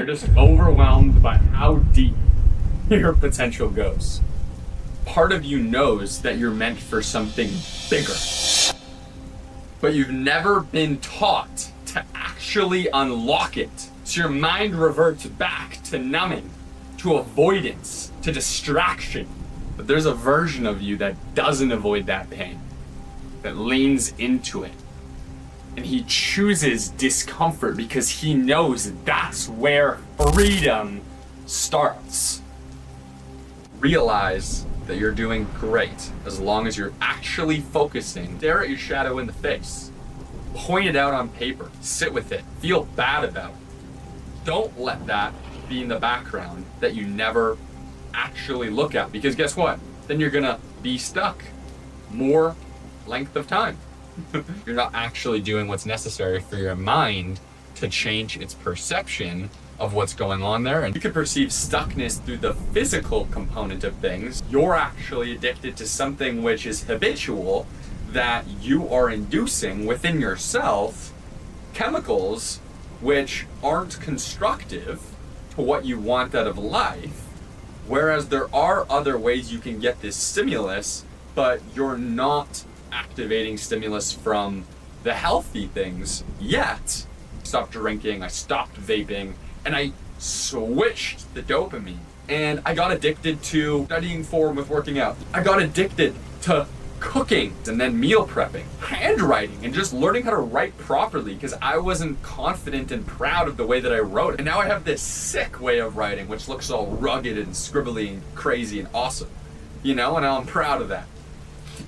you're just overwhelmed by how deep your potential goes. Part of you knows that you're meant for something bigger, but you've never been taught to actually unlock it. So your mind reverts back to numbing, to avoidance, to distraction. But there's a version of you that doesn't avoid that pain, that leans into it. And he chooses discomfort because he knows that's where freedom starts. Realize that you're doing great as long as you're actually focusing. Stare at your shadow in the face. Point it out on paper. Sit with it. Feel bad about it. Don't let that be in the background that you never actually look at, because guess what? Then you're gonna be stuck more length of time. You're not actually doing what's necessary for your mind to change its perception of what's going on there. And you can perceive stuckness through the physical component of things. You're actually addicted to something which is habitual, that you are inducing within yourself chemicals which aren't constructive to what you want out of life. Whereas there are other ways you can get this stimulus, but you're not activating stimulus from the healthy things yet. I stopped drinking, I stopped vaping, and I switched the dopamine. And I got addicted to studying form with working out. I got addicted to cooking and then meal prepping, handwriting, and just learning how to write properly because I wasn't confident and proud of the way that I wrote. And now I have this sick way of writing, which looks all rugged and scribbly and crazy and awesome, and I'm proud of that.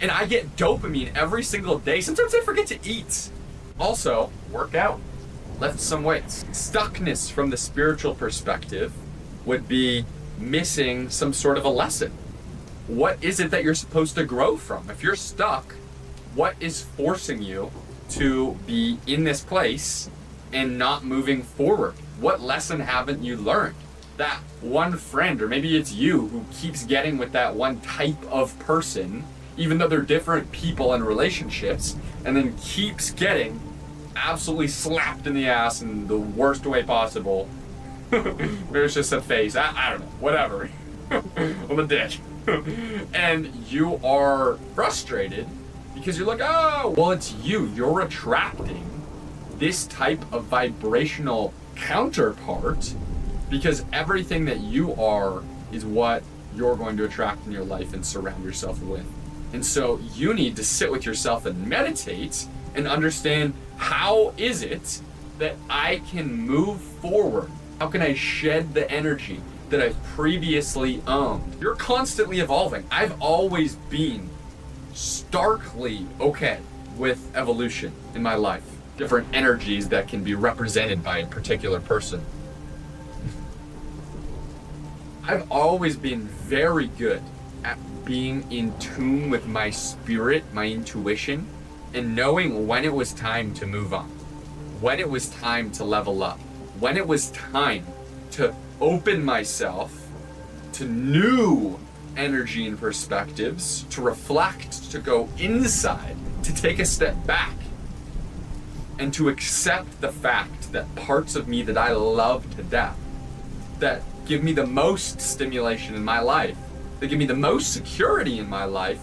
And I get dopamine every single day. Sometimes I forget to eat. Also, work out, lift some weights. Stuckness from the spiritual perspective would be missing some sort of a lesson. What is it that you're supposed to grow from? If you're stuck, what is forcing you to be in this place and not moving forward? What lesson haven't you learned? That one friend, or maybe it's you, who keeps getting with that one type of person, even though they're different people and relationships, and then keeps getting absolutely slapped in the ass in the worst way possible. Maybe it's just a face, I don't know, whatever. I'm a dick. And you are frustrated because you're like, oh, well, it's you. You're attracting this type of vibrational counterpart because everything that you are is what you're going to attract in your life and surround yourself with. And so you need to sit with yourself and meditate and understand, how is it that I can move forward? How can I shed the energy that I've previously owned? You're constantly evolving. I've always been starkly okay with evolution in my life. Different energies that can be represented by a particular person. I've always been very good at being in tune with my spirit, my intuition, and knowing when it was time to move on, when it was time to level up, when it was time to open myself to new energy and perspectives, to reflect, to go inside, to take a step back, and to accept the fact that parts of me that I love to death, that give me the most stimulation in my life, that give me the most security in my life,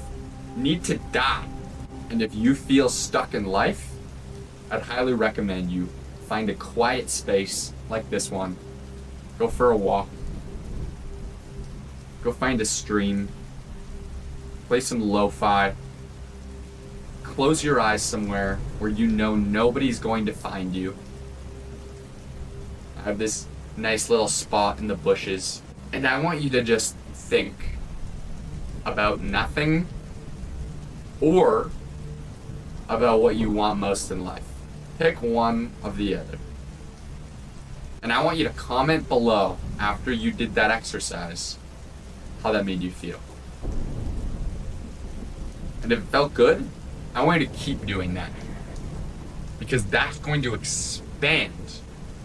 need to die. And if you feel stuck in life, I'd highly recommend you find a quiet space like this one. Go for a walk. Go find a stream. Play some lo-fi. Close your eyes somewhere where you know nobody's going to find you. I have this nice little spot in the bushes, and I want you to just think about nothing or about what you want most in life. Pick one of the other. And I want you to comment below after you did that exercise how that made you feel. And if it felt good, I want you to keep doing that. Because that's going to expand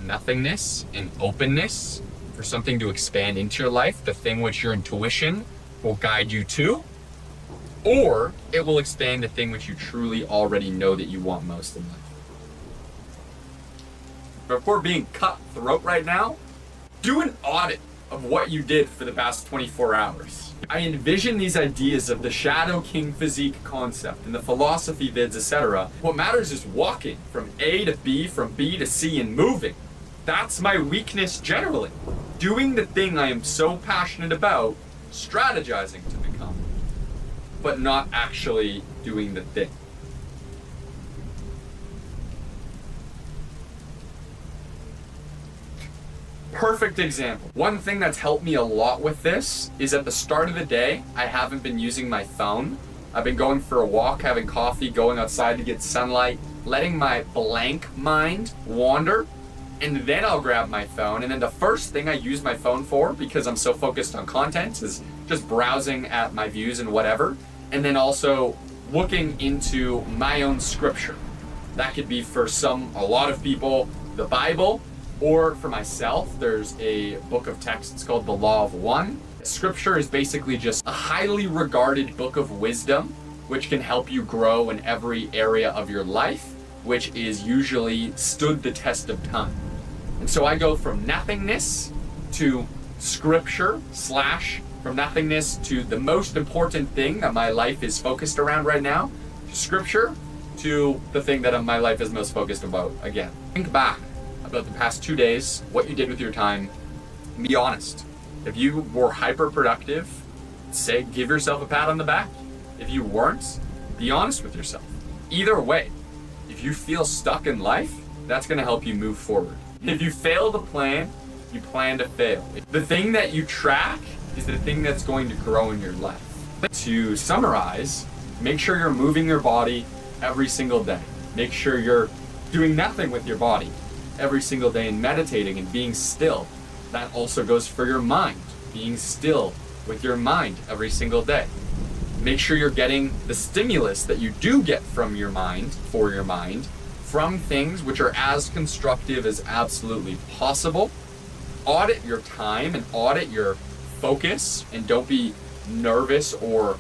nothingness and openness for something to expand into your life, the thing which your intuition will guide you to, or it will expand the thing which you truly already know that you want most in life. But if we're being cutthroat right now, Do an audit of what you did for the past 24 hours. I envision these ideas of the Shadow King physique concept and the philosophy vids, etc. What matters is walking from A to B, from B to C, and moving. That's my weakness generally. Doing the thing I am so passionate about, strategizing to become, but not actually doing the thing. Perfect example. One thing that's helped me a lot with this is at the start of the day, I haven't been using my phone. I've been going for a walk, having coffee, going outside to get sunlight, letting my blank mind wander, and then I'll grab my phone. And then the first thing I use my phone for, because I'm so focused on content, is just browsing at my views and whatever. And then also looking into my own scripture. That could be for a lot of people, the Bible. Or for myself, there's a book of texts called The Law of One. Scripture is basically just a highly regarded book of wisdom, which can help you grow in every area of your life, which is usually stood the test of time. And so I go from nothingness to scripture / from nothingness to the most important thing that my life is focused around right now, scripture, to the thing that my life is most focused about again. Think back about the past 2 days, what you did with your time. Be honest. If you were hyper productive, give yourself a pat on the back. If you weren't, be honest with yourself. Either way, if you feel stuck in life, that's going to help you move forward. If you fail to plan, you plan to fail. The thing that you track is the thing that's going to grow in your life. To summarize, make sure you're moving your body every single day. Make sure you're doing nothing with your body every single day and meditating and being still. That also goes for your mind, being still with your mind every single day. Make sure you're getting the stimulus that you do get from your mind, for your mind, from things which are as constructive as absolutely possible. Audit your time and audit your focus, and don't be nervous or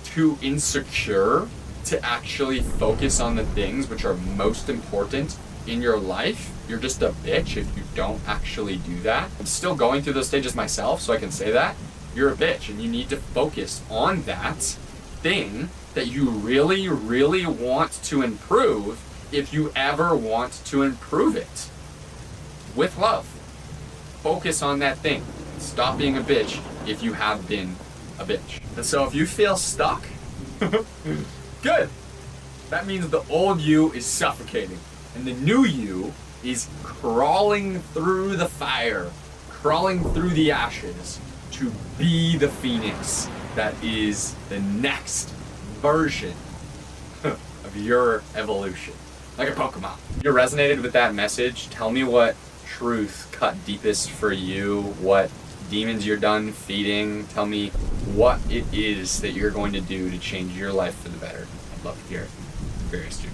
too insecure to actually focus on the things which are most important in your life. You're just a bitch if you don't actually do that. I'm still going through those stages myself, so I can say that. You're a bitch, and you need to focus on that thing that you really, really want to improve if you ever want to improve it. With love. Focus on that thing. Stop being a bitch if you have been a bitch. And so if you feel stuck, good. That means the old you is suffocating, and the new you is crawling through the fire, crawling through the ashes to be the phoenix that is the next version of your evolution. Like a Pokemon. If you resonated with that message, tell me what truth cut deepest for you, what demons you're done feeding. Tell me what it is that you're going to do to change your life for the better. I'd love to hear it. Very astute.